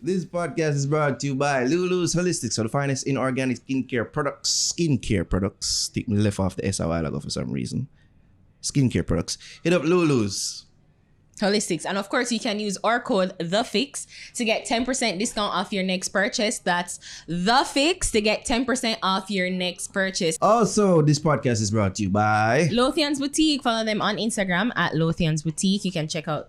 This podcast is brought to you by Lulu's Holistics, so the finest in organic skincare products. Take me left off the S a while ago for some reason. Skincare products. Hit up Lulu's Holistics. And of course, you can use our code THEFIX to get 10% discount off your next purchase. That's THEFIX to get 10% off your next purchase. Also, this podcast is brought to you by Lothian's Boutique. Follow them on Instagram at Lothian's Boutique. You can check out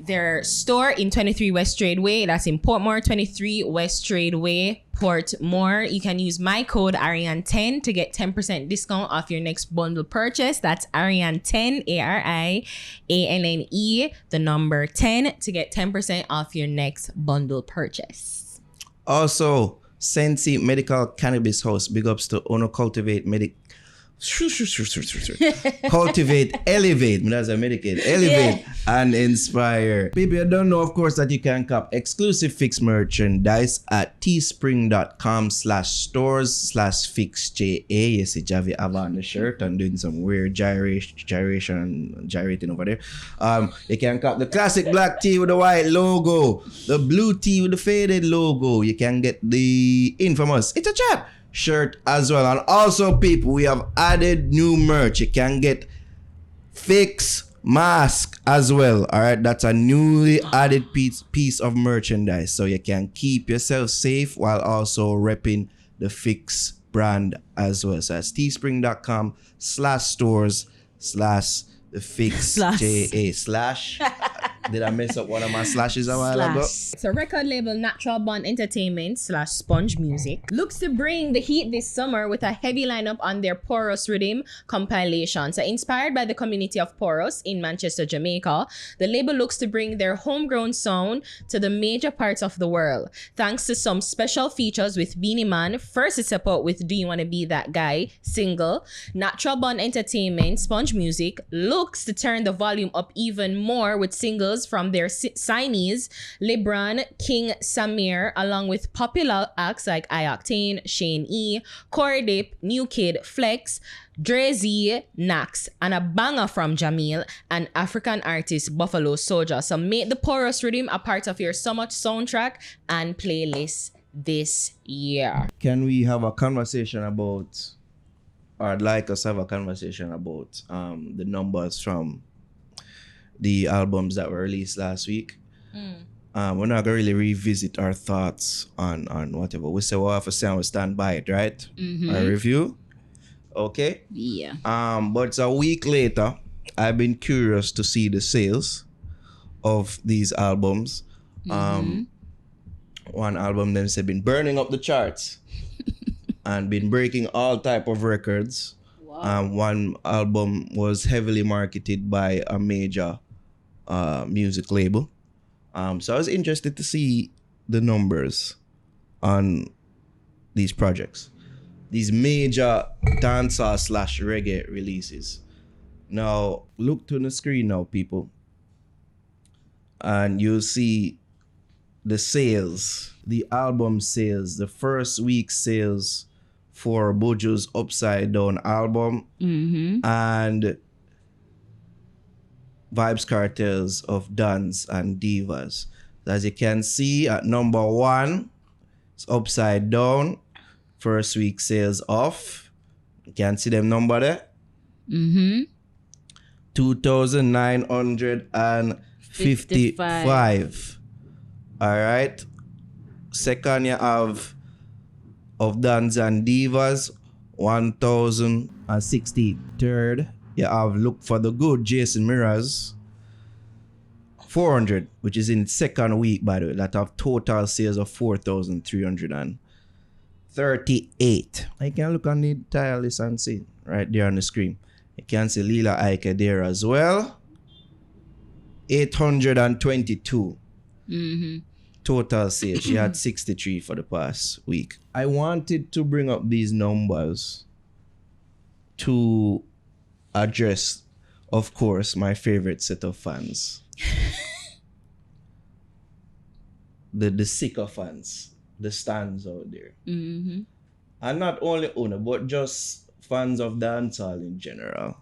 their store in 23 West Tradeway. That's in Portmore, 23 West Tradeway, Portmore. You can use my code Ariane10 to get 10% discount off your next bundle purchase. That's Ariane10, ARIANNE, the number 10 to get 10% off your next bundle purchase. Also Sensi Medical Cannabis House. Big ups to Ono Cultivate Cultivate, elevate, that's a Medicaid, elevate and inspire. People, you don't know, of course, that you can cop exclusive Fix merchandise at teespring.com/stores/fixja. You see Javi Ava on the shirt and doing some weird gyrating over there. You can cop the classic black tee with the white logo, the blue tee with the faded logo. You can get the infamous It's a Chat shirt as well. And also, people, we have added new merch. You can get Fix mask as well. All right, that's a newly added piece of merchandise, so you can keep yourself safe while also repping the Fix brand as well. So that's teespring.com/stores/thefixja/ Did I mess up one of my slashes a while ago? So record label Natural Bond Entertainment /Sponge Music looks to bring the heat this summer with a heavy lineup on their Porous Rhythm compilation. So inspired by the community of Porous in Manchester, Jamaica, the label looks to bring their homegrown sound to the major parts of the world. Thanks to some special features with Beanie Man, first to support with Do You Wanna Be That Guy single, Natural Bond Entertainment Sponge Music looks to turn the volume up even more with singles from their signees, LeBron, King Samir, along with popular acts like iOctane, Shane E, Corey Dip, New Kid, Flex, Dre Z, Nax, and a banger from Jamil and African artist Buffalo Soldier. So make the Porous Rhythm a part of your summer soundtrack and playlist this year. Can we have a conversation about, or I'd like us to have a conversation about the numbers from the albums that were released last week? We're not gonna really revisit our thoughts on whatever. We say we'll have to say and we stand by it, right? Our review. Okay? Yeah. But it's a week later. I've been curious to see the sales of these albums. One album them said been burning up the charts and been breaking all type of records. Wow. One album was heavily marketed by a major music label. So I was interested to see the numbers on these projects, these major dancehall / reggae releases. Now look to the screen now, people, and you'll see the sales, the album sales, the first week sales for Buju's Upside Down album and Vybz Kartel's of Dance and Divas. As you can see, at number 1, it's Upside Down. First week sales off. You can see them number there. 2,955. All right. Second, you have Of Dance and Divas, 1,060. Third, you have Look for the Good, Jason Mraz, 400, which is in second week, by the way. That have total sales of 4,338. You can look on the tile list and see right there on the screen. You can see Lila Ike there as well. 822. Total sales. She had 63 for the past week. I wanted to bring up these numbers to address, of course, my favorite set of fans. the sicker fans, the stands out there. And not only Una, but just fans of dancehall in general.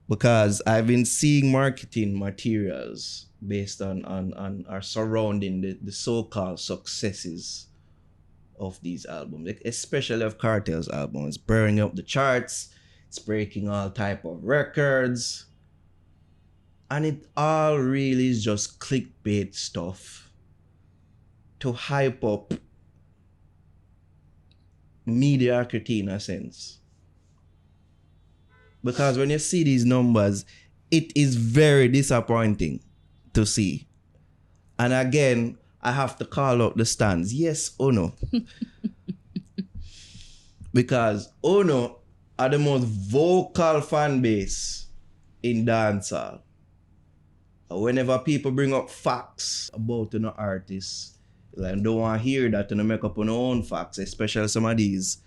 because I've been seeing marketing materials based on or surrounding the so-called successes of these albums, especially of Kartel's albums. It's burning up the charts, it's breaking all type of records, and it all really is just clickbait stuff to hype up mediocrity in a sense. Because when you see these numbers, it is very disappointing to see. And again, I have to call out the stands. Yes, Ono. Because Ono are the most vocal fan base in dancehall. Whenever people bring up facts about an artist, like, don't want to hear that and make up on their own facts, especially some of these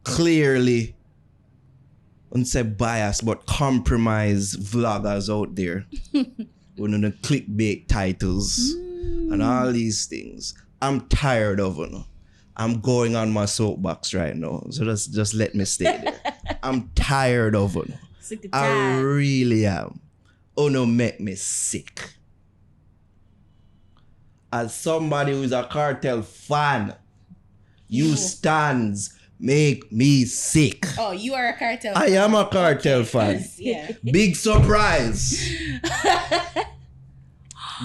clearly, I wouldn't say biased, but compromised vloggers out there with the clickbait titles and all these things. I'm tired of it. I'm going on my soapbox right now, so just let me stay there. I'm tired of it. I really am. Ono make me sick. As somebody who's a Kartel fan, you stands make me sick. Oh, you are a Kartel fan. I am a Kartel fan. Yeah. Big surprise.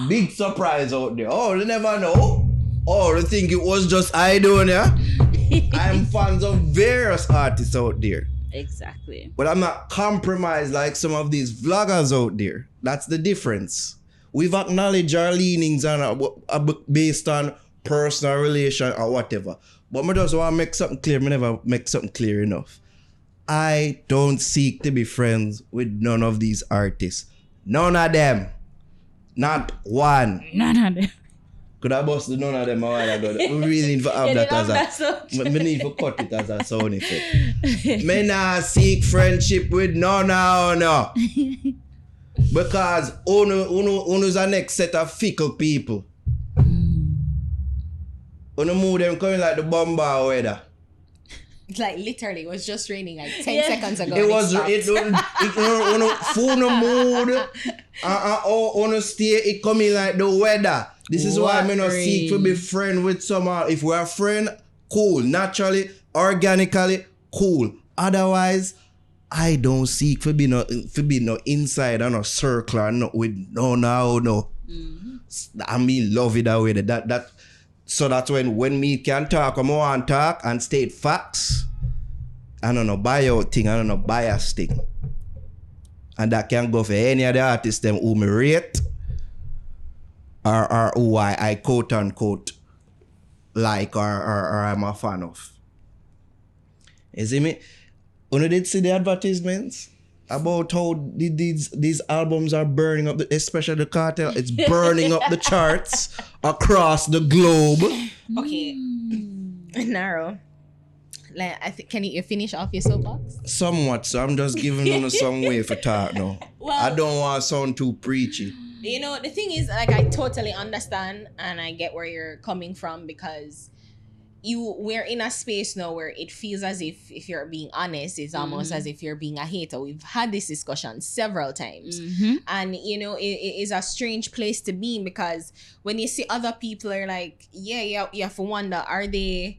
Big surprise out there. Oh, they never know. Oh, they think it was just I doing it. I'm fans of various artists out there. Exactly. But I'm not compromised like some of these vloggers out there. That's the difference. We've acknowledged our leanings based on personal relation or whatever. But I just want to make something clear. I never make something clear enough. I don't seek to be friends with none of these artists. None of them. Not one. None of them. Could I bust the none of them a while ago? We really need to have that as a... We need to cut it as a sound effect. Me not seek friendship with none of no. Because Uno's the next set of fickle people. Uno move them coming like the bomba weather. It's like literally, it was just raining like 10 seconds ago. It was, phone mood. Uno stay, it coming like the weather. This is why I not seek to be friend with someone. If we're a friend, cool. Naturally, organically, cool. Otherwise, I don't seek to be no inside and no circle and not with no. Mm-hmm. I mean, love it that way. So that's when me can talk, I want to talk and state facts. I don't know buyout thing, I don't know bias thing. And that can go for any of the artists them who me rate or who I quote unquote like or I'm a fan of. You see me? When you did see the advertisements about how these albums are burning up, especially the Kartel, it's burning up the charts across the globe. Okay, Naro. Like, I think, can you finish off your soapbox? Somewhat, so I'm just giving you some way for talk now. Well, I don't want to sound too preachy. You know, the thing is, like, I totally understand and I get where you're coming from because we're in a space now where it feels as if you're being honest, it's almost as if you're being a hater. We've had this discussion several times. And, you know, it is a strange place to be because when you see other people are like, you have to wonder, are they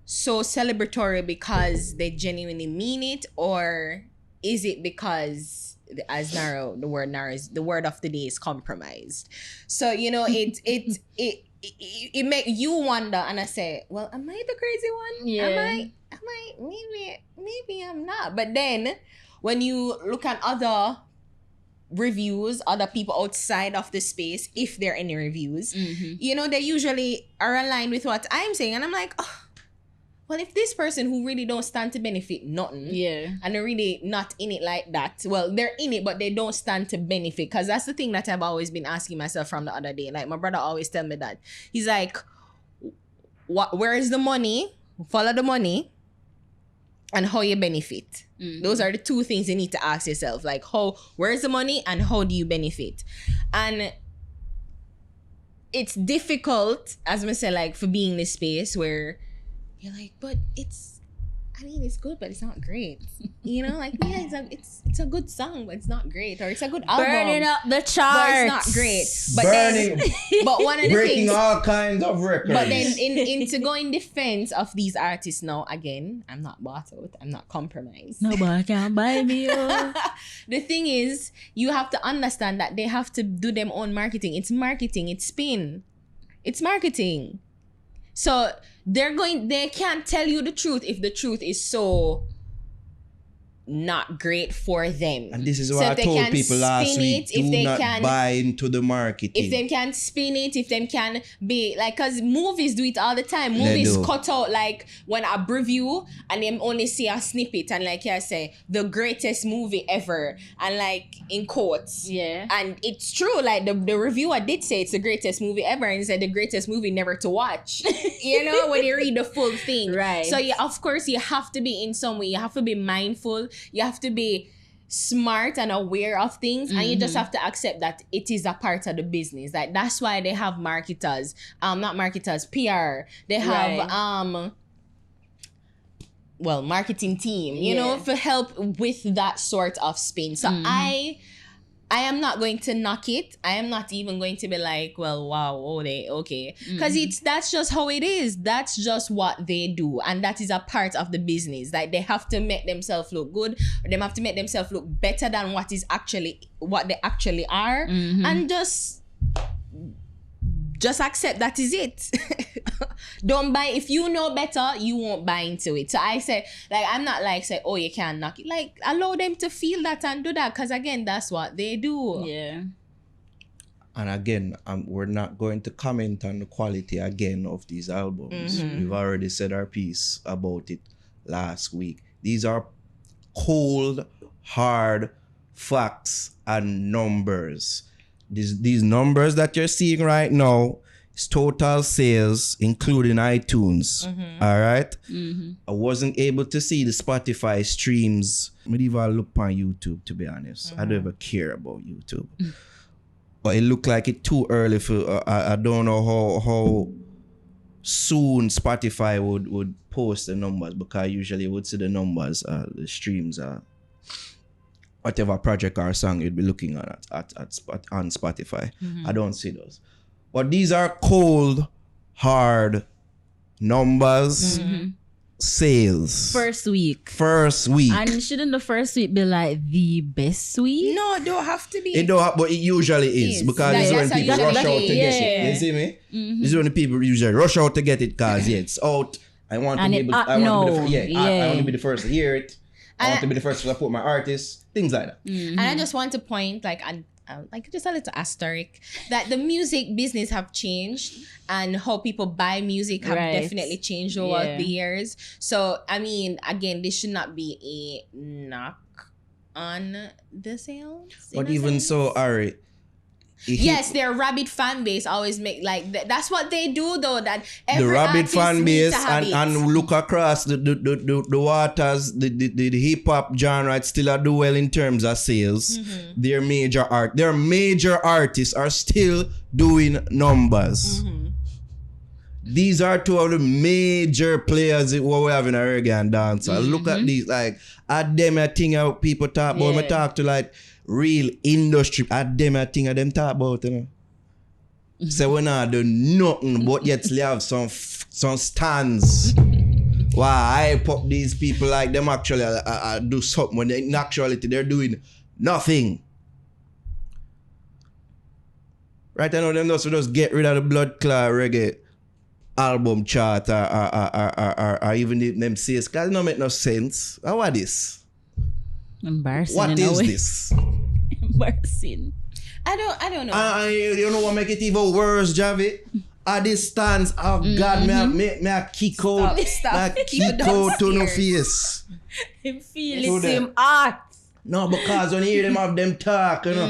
so celebratory because they genuinely mean it, or is it because, as Naro, the word of the day is compromised? So, you know, it make you wonder, and I say, well, am I the crazy one? Yeah. Am I maybe I'm not. But then when you look at other reviews, other people outside of the space, if there are any reviews, you know, they usually are aligned with what I'm saying, and I'm like, oh, well, if this person who really don't stand to benefit nothing, and they're really not in it like that, well, they're in it, but they don't stand to benefit. Because that's the thing that I've always been asking myself from the other day. Like, my brother always tell me that. He's like, where is the money? Follow the money. And how you benefit. Those are the two things you need to ask yourself. Like, where's the money and how do you benefit? And it's difficult, as I say, like, for being in this space where you're like, but I mean, it's good, but it's not great. You know, like yeah, it's a good song, but it's not great, or it's a good album, Burning up the charts, but it's not great. But Burning, but one of the breaking things, all kinds of records. but then in to go in defense of these artists now, again, I'm not bought out, I'm not compromised. Nobody can buy me. The thing is, you have to understand that they have to do their own marketing. It's marketing, it's spin, it's marketing. So they can't tell you the truth if the truth is so not great for them. And this is So what I if they told can people last spin week. it, if Do they not can- buy into the marketing. If they can spin it, if they can be like, because movies do it all the time. They Movies do. cut out like when I preview and them only see a snippet and like I say the greatest movie ever and like in quotes. Yeah. And it's true. Like the reviewer did say it's the greatest movie ever and he said the greatest movie never to watch. You know, when you read the full thing. Right. So yeah, of course you have to be in some way. You have to be mindful. You have to be smart and aware of things, and you just have to accept that it is a part of the business. Like that's why they have marketers, not marketers, PR. They have marketing team, you know, for help with that sort of spin. So I am not going to knock it. I am not even going to be like, well, wow, okay. Because that's just how it is. That's just what they do. And that is a part of the business. Like they have to make themselves look good, or they have to make themselves look better than what they actually are. And just accept that is it. Don't buy. If you know better, you won't buy into it. So I say, like, I'm not like say, oh, you can't knock it. Like, allow them to feel that and do that. Because again, that's what they do. Yeah. And again, we're not going to comment on the quality again of these albums. We've already said our piece about it last week. These are cold, hard facts and numbers. These numbers that you're seeing right now is total sales, including iTunes. All right? I wasn't able to see the Spotify streams. I didn't even look on YouTube, to be honest. I don't ever care about YouTube. But it looked like it too early for. I don't know how soon Spotify would post the numbers, because usually you would see the numbers, the streams, whatever project or song you'd be looking at on Spotify. I don't see those. But these are cold, hard numbers, sales. First week. And shouldn't the first week be like the best week? No, it don't have to be. it don't, but it usually is, because Like, this is when that's how people you rush usually out to get is. it. You see me? This is when the people usually rush out to get it, because it's out. I want to be able. I want to be the first to hear it. I want to be the first to support my artists. Things like that. And I just want to point, like just a little asterisk, that the music business have changed and how people buy music have definitely changed over the years. So, I mean, again, this should not be a knock on the sales. But even so, Ari. Yes, their rabid fan base always make like that's what they do though. That The every rabid artist fan needs base to have it. and look across the waters, the hip hop genre, it still do well in terms of sales. Their major artists are still doing numbers. These are two of the major players what we have in a reggae and dancehall. Look at these, like at them a thing how people talk about. Me talk to like real industry. At them a thing of them talk about, you know. So we not do nothing but yet they have some stands. Why I pop these people like them actually do something when in actuality they're doing nothing. Right, I know them just get rid of the blood clot reggae album chart or even them sales, because it don't make no sense. What is this? Embarrassing. What is this? Embarrassing. I don't know. You know what make it even worse, Javi? At this stands, oh God, me kick out. Stop. Me kick out to no face. Him feel Who it, them? him art. No, because when you hear them have them talk, you know.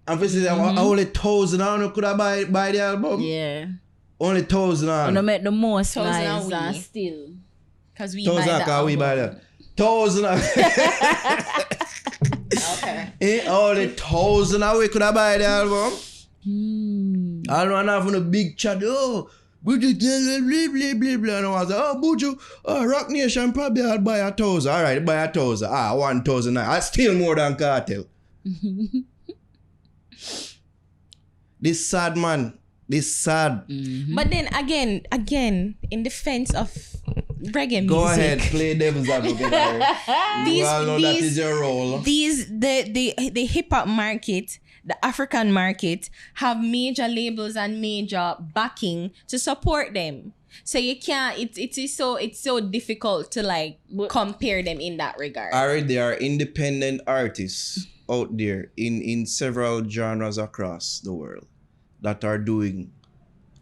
And for instance, only 1,000 I could have buy the album. Yeah. Only 1,000 And I make the most 1,000 noise and we. still. Because we buy the 1,000 we buy album. that. 1,000 Okay. only 1,000 we could have buy the album. I don't have a big chat. Oh, Buju, blah, blah, blah, blah. And I was like, oh, Buju, Rock Nation probably I'll buy 1,000. All right, buy 1,000. 1,000. I steal more than Kartel. This sad, man. This sad. But then again, in defense of reggae music. Go ahead, play devil's advocate. We all know that is your role. The hip hop market, the African market, have major labels and major backing to support them. So you can't. It's so difficult to like compare them in that regard. Alright, there are independent artists out there in several genres across the world that are doing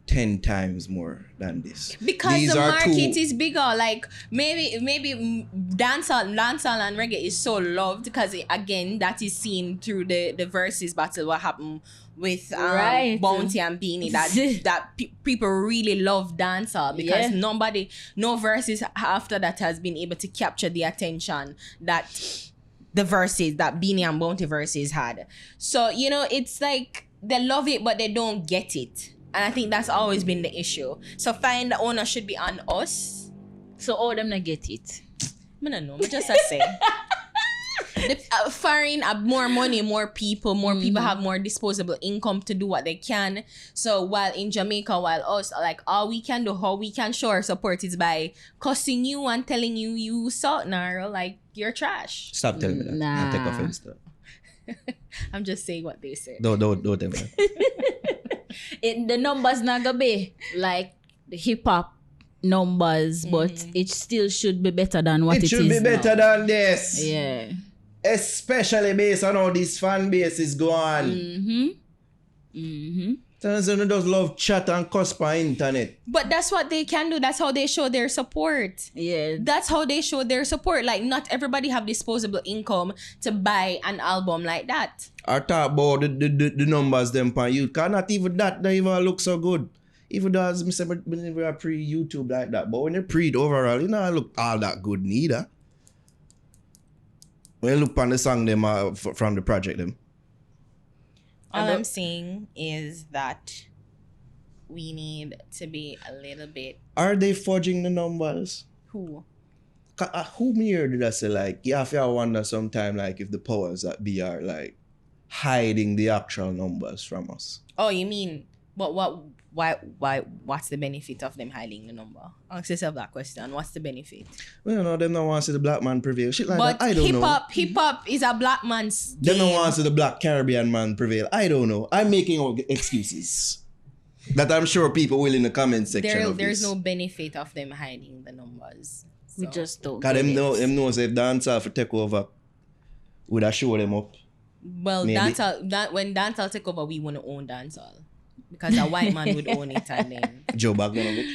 10 times more than this. Because These the are market two- is bigger. Like maybe dancehall and reggae is so loved because again that is seen through the versus battle what happened with Right. Bounty and Beanie that people really love dancehall because no verses after that has been able to capture the attention that the verses that Beanie and Bounty verses had. So it's like they love it but they don't get it. And I think that's always been the issue. So find the owner should be on us. So all them not get it. I don't know. I just say. Foreign have more money, more people have more disposable income to do what they can. So while in Jamaica, while us, like all we can do, how we can show our support is by cussing you and telling you suck, Naro, like you're trash. Stop telling me that. Nah. I take offense to that. I'm just saying what they said. Don't tell me that. The numbers not gonna be like the hip hop numbers, but it still should be better than what it is. It should be better now. than this. Yeah. Especially based on how this fan base is going. Someone does love chat and cuss on internet. But that's what they can do. That's how they show their support. Yeah. That's how they show their support. Like not everybody have disposable income to buy an album like that. I talk about the numbers them on YouTube. Cause not even that they even look so good. Even though as I said, we are pre-YouTube like that. But when you pre it overall, it look all that good neither. When you look on the song them from the project them. All I'm saying is that we need to be a little bit. Are they fudging the numbers? Who? Who me here did I say like, yeah, I wonder sometime like if the powers that be are like hiding the actual numbers from us. Oh, you mean what's the benefit of them hiding the number? Ask yourself that question. What's the benefit? Well, them don't want to see the black man prevail. Shit like But that. I don't know. hip hop is a black man's Them game. don't want to see the black Caribbean man prevail. I don't know. I'm making excuses that I'm sure people will in the comment section. There's no benefit of them hiding the numbers. We So- just don't. Cause them know say if dancehall for take over, would I show them up? Well, Maybe. when dancehall take over, we want to own dancehall because a white man would own it and then Joe Bogdanovich.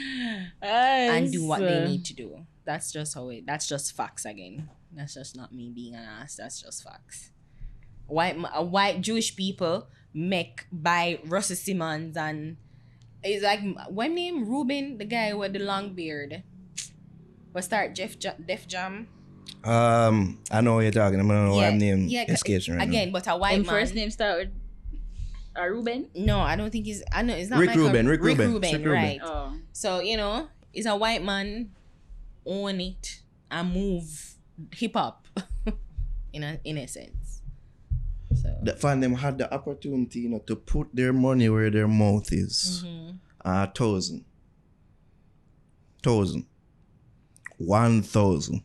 and do what they need to do. That's just that's just facts again. That's just not me being an ass. That's just facts. White Jewish people make by Russell Simmons and it's like what name Ruben, the guy with the long beard. What start Def Jam? I know what you're talking. I don't know what name escapes me right again, but a white And man. first name start with Ruben. No, I don't think he's. I know it's not Rick Michael, Rubin, Rick Rubin, right? Oh. So is a white man own it and move hip hop in a sense. So That fan them had the opportunity, to put their money where their mouth is. 1,000. 1,000.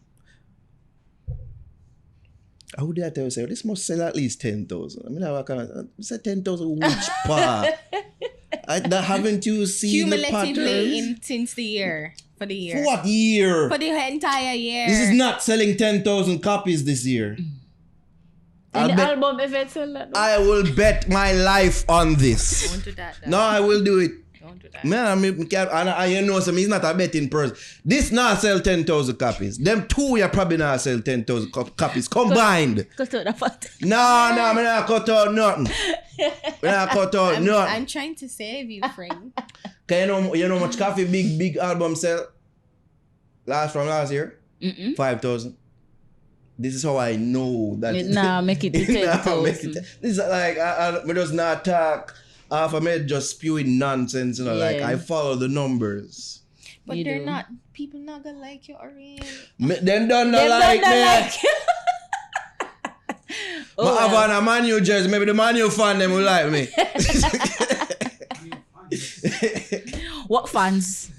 How would I tell you? Say this must sell at least 10,000. I mean, I say 10,000 which part? Haven't you seen the patterns? cumulatively since the year for the year For what year? for the entire year. This is not selling 10,000 copies this year. And the bet- album if it's sell that. I will bet my life on this. Don't do that. No, I will do it. Don't do that. Man, you know, he's not a betting person. This not sell 10,000 copies. Them two, you probably not sell 10,000 copies combined. Cut out the part. No, I'm not cut out nothing. I'm trying to save you, friend. Can you know how much coffee big album sell? From last year? 5,000. This is how I know that. Nah, make it to 10,000. This is like, we just not talk half of me just spewing nonsense, you know, like Yeah. I follow the numbers. But You they're do. not. People not gonna like you, Orion. Them don't know like me. But I have a Man U jersey, maybe the Man U fan them will like me. What fans?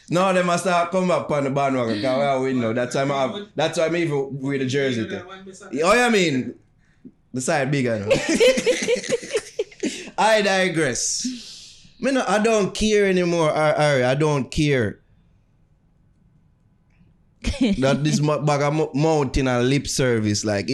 No, they must start come back on the bandwagon because we are win now. That's why I'm even wear the jersey. Oh, I mean, the side bigger now. I digress. I don't care anymore, Ari. I don't care. That this bag of mountain and lip service, like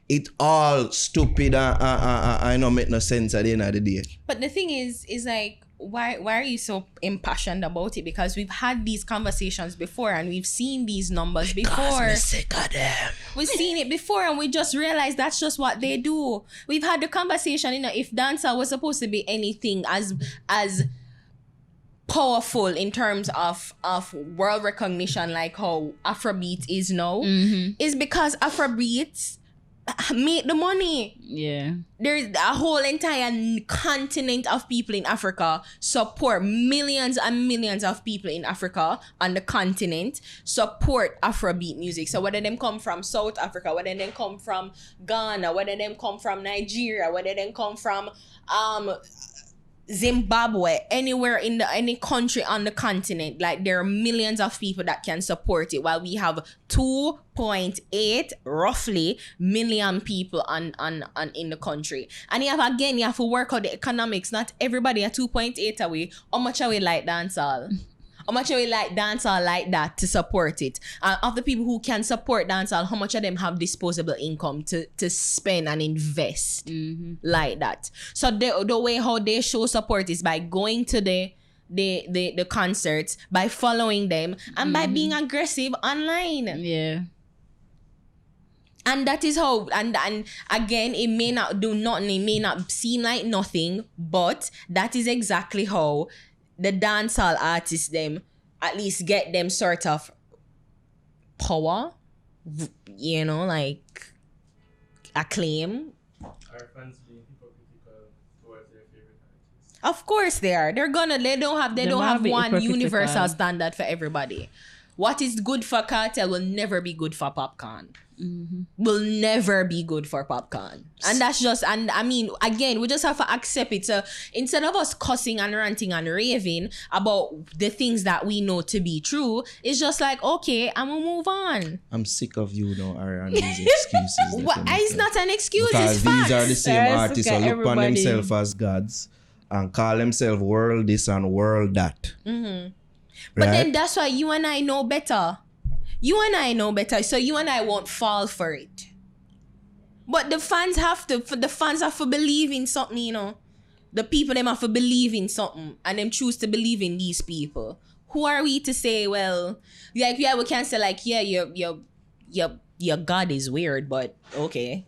it all stupid and I don't make no sense at the end of the day. But the thing is like, why are you so impassioned about it? Because we've had these conversations before and we've seen these numbers before. We're sick of them. We've seen it before and we just realized that's just what they do. We've had the conversation, if dancehall was supposed to be anything as powerful in terms of world recognition like how Afrobeat is now, is because Afrobeats make the money. Yeah. There's a whole entire continent of people in Africa support, millions and millions of people in Africa on the continent support Afrobeat music. So whether them come from South Africa, whether them come from Ghana, whether them come from Nigeria, whether them come from Zimbabwe, anywhere in any country on the continent, like there are millions of people that can support it, while we have 2.8 roughly million people on in the country. And you have to work out the economics. Not everybody at 2.8 away. How much are we like dancehall? How much are we like dancehall like that to support it? Of the people who can support dancehall, how much of them have disposable income to spend and invest like that? So the way how they show support is by going to the concerts, by following them, and by being aggressive online. Yeah. And that is how, and again, it may not do nothing, it may not seem like nothing, but that is exactly how the dancehall artists them at least get them sort of power, like acclaim. Are fans being hypocritical towards their favorite artists? Of course they are. They don't have be one hypocritical. universal standard for everybody. What is good for Kartel will never be good for Popcorn. Will never be good for Popcorn. And that's just, and I mean, again, we just have to accept it. So instead of us cussing and ranting and raving about the things that we know to be true, it's just like, okay, I'm gonna move on. I'm sick of you now, Ari, and these excuses. that What? you It's make. not an excuse, Because it's facts. these are the same Yes, artists okay, who look upon everybody. themselves as gods and call themselves world this and world that. But Right? then that's why you and I know better. You and I know better, so you and I won't fall for it. But the fans have to believe in something, The people them have to believe in something, and them choose to believe in these people. Who are we to say, well, like, yeah, we can say like, yeah, your God is weird, but okay.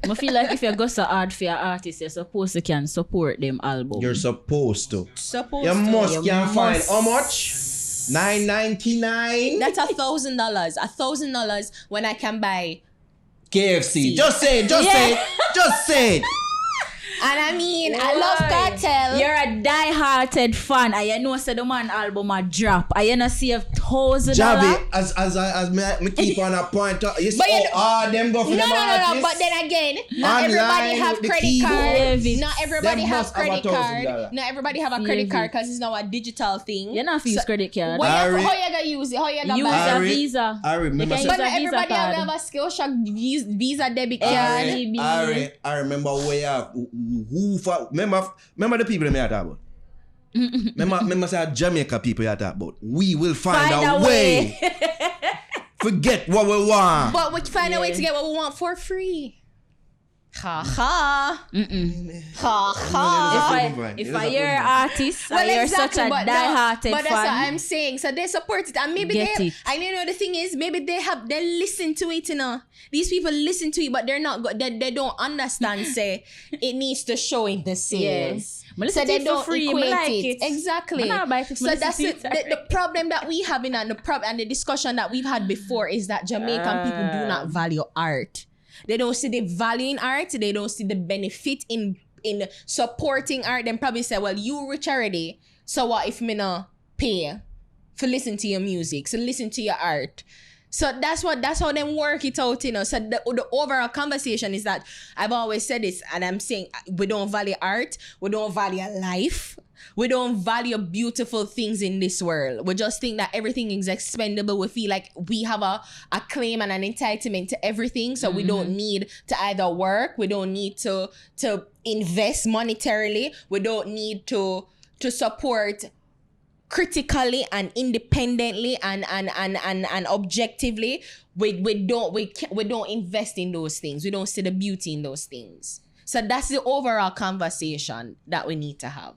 I feel like if you go so hard for your artist, you're supposed to can support them album. You're supposed to. Supposed You to. must You can find must. how much? $9.99 That's $1,000. $1,000 when I can buy. KFC. Just say it. Just say it. Just say it. And I mean, I love Kartel. You're a die-hearted fan. And you know so the man album a drop. And you know see $1,000. Javi, as me keep on a point. You But see you how them go for No. them artists? But then again, not Online everybody have with the credit keyboard. card. Not everybody Them have must have credit card. $1,000. Not everybody have a credit card because it's now a digital thing. You know if you use credit card. How Ari- you gonna use it? How you gonna Use buy a it? Ari- Visa. I remember. You can But use not a Visa everybody card. have a Skillshare Visa debit card. Ari- I remember where remember the people that me talk about. remember say Jamaica people you talk about. We will find a way. Forget what we want. But we find a way to get what we want for free. Ha ha. Ha ha. If I hear artist, Well, you're exactly, such a but die-hearted but that's what fan. I'm saying. So they support it, and maybe Get they. it. And the thing is, maybe they listen to it. These people listen to it, but they're not. They don't understand. Say it needs to show in the sales. Yes. But So listen to they it for don't free. equate Me like it. it. Exactly. Me not buy it, So me that's listen it. to it. The problem that we having and the discussion that we've had before is that Jamaican people do not value art. They don't see the value in art. They don't see the benefit in in supporting art, then probably say, well, you rich already, so what if me no pay for listen to your music, so listen to your art. So that's how them work it out, you know. So the overall conversation is that I've always said this, and I'm saying we don't value art, we don't value life, we don't value beautiful things in this world. We just think that everything is expendable. We feel like we have a claim and an entitlement to everything. So we don't need to either work, we don't need to invest monetarily, we don't need to support critically and independently and objectively. We don't invest in those things. We don't see the beauty in those things. So that's the overall conversation that we need to have.